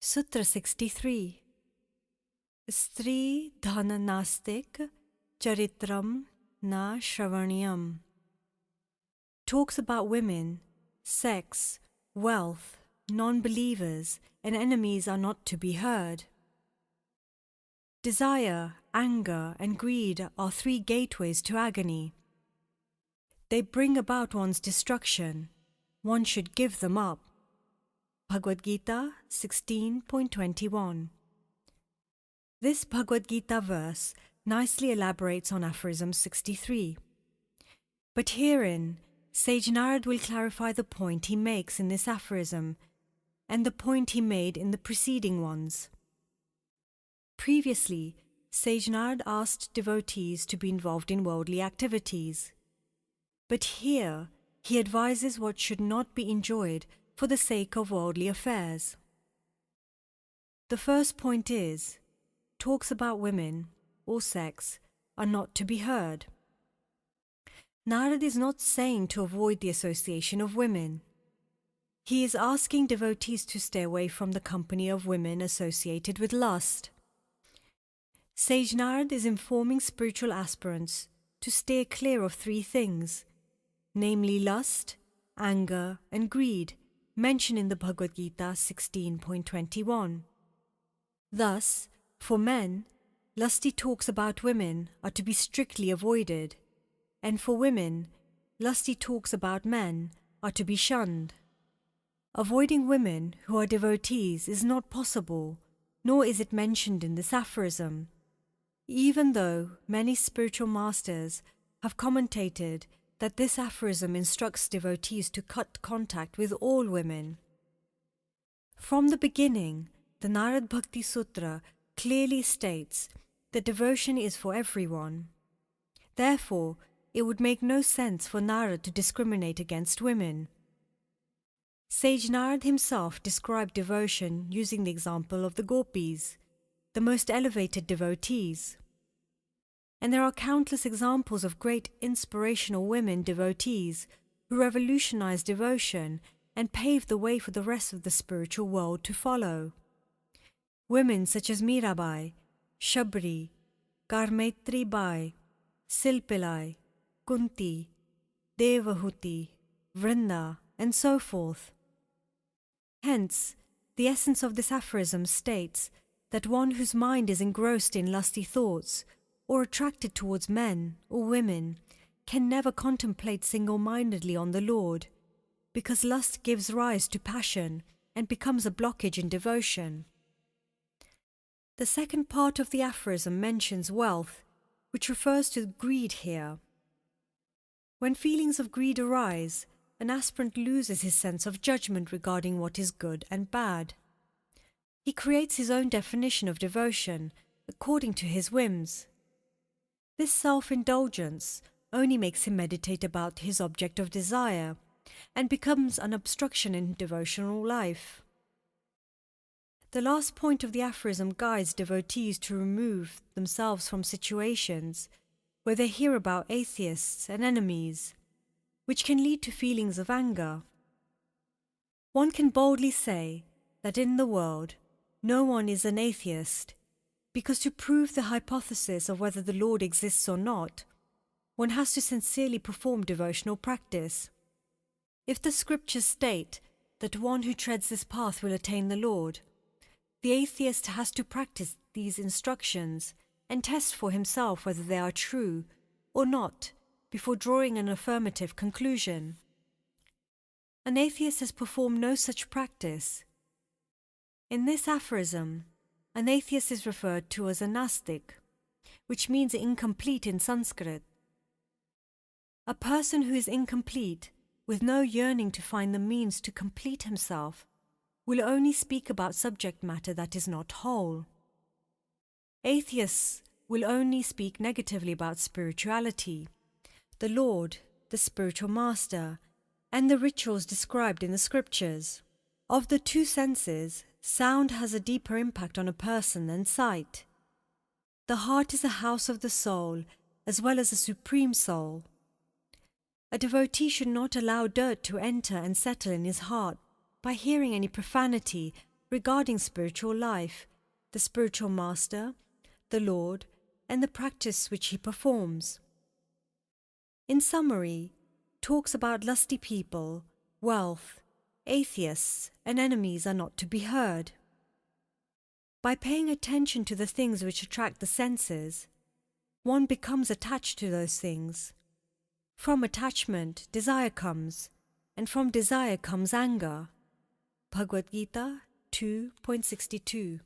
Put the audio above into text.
Sutra 63. Stri dhana nastik charitram na shravanyam. Talks about women, sex, wealth, non-believers, and enemies are not to be heard. Desire, anger, and greed are three gateways to agony. They bring about one's destruction. One should give them up. Bhagavad Gita 16.21. This Bhagavad Gita verse nicely elaborates on aphorism 63. But herein, Sage Narad will clarify the point he makes in this aphorism and the point he made in the preceding ones. Previously, Sage Narad asked devotees to be involved in worldly activities. But here, he advises what should not be enjoyed for the sake of worldly affairs. The first point is, talks about women or sex are not to be heard. Narad is not saying to avoid the association of women. He is asking devotees to stay away from the company of women associated with lust. Sage Narad is informing spiritual aspirants to steer clear of three things, namely lust, anger, and greed, mentioned in the Bhagavad Gita 16.21. Thus, for men, lusty talks about women are to be strictly avoided, and for women, lusty talks about men are to be shunned. Avoiding women who are devotees is not possible, nor is it mentioned in this aphorism, even though many spiritual masters have commentated that this aphorism instructs devotees to cut contact with all women. From the beginning, the Narad Bhakti Sutra clearly states that devotion is for everyone. Therefore, it would make no sense for Narad to discriminate against women. Sage Narad himself described devotion using the example of the gopis, the most elevated devotees. And there are countless examples of great inspirational women devotees who revolutionized devotion and paved the way for the rest of the spiritual world to follow. Women such as Mirabai, Shabri, Karmaitri Bai, Silpilai, Kunti, Devahuti, Vrinda, and so forth. Hence, the essence of this aphorism states that one whose mind is engrossed in lusty thoughts or attracted towards men or women can never contemplate single-mindedly on the Lord, because lust gives rise to passion and becomes a blockage in devotion. The second part of the aphorism mentions wealth, which refers to greed here. When feelings of greed arise, an aspirant loses his sense of judgment regarding what is good and bad. He creates his own definition of devotion according to his whims. This self-indulgence only makes him meditate about his object of desire and becomes an obstruction in devotional life. The last point of the aphorism guides devotees to remove themselves from situations where they hear about atheists and enemies, which can lead to feelings of anger. One can boldly say that in the world no one is an atheist, because to prove the hypothesis of whether the Lord exists or not, one has to sincerely perform devotional practice. If the scriptures state that one who treads this path will attain the Lord, the atheist has to practice these instructions and test for himself whether they are true or not before drawing an affirmative conclusion. An atheist has performed no such practice. In this aphorism, an atheist is referred to as a nastic, which means incomplete in Sanskrit. A person who is incomplete, with no yearning to find the means to complete himself, will only speak about subject matter that is not whole. Atheists will only speak negatively about spirituality, the Lord, the spiritual master, and the rituals described in the scriptures. Of the two senses, sound has a deeper impact on a person than sight. The heart is a house of the soul, as well as a supreme soul. A devotee should not allow dirt to enter and settle in his heart by hearing any profanity regarding spiritual life, the spiritual master, the Lord, and the practice which he performs. In summary, talks about lusty people, wealth, atheists, and enemies are not to be heard. By paying attention to the things which attract the senses, one becomes attached to those things. From attachment, desire comes, and from desire comes anger. Bhagavad Gita 2.62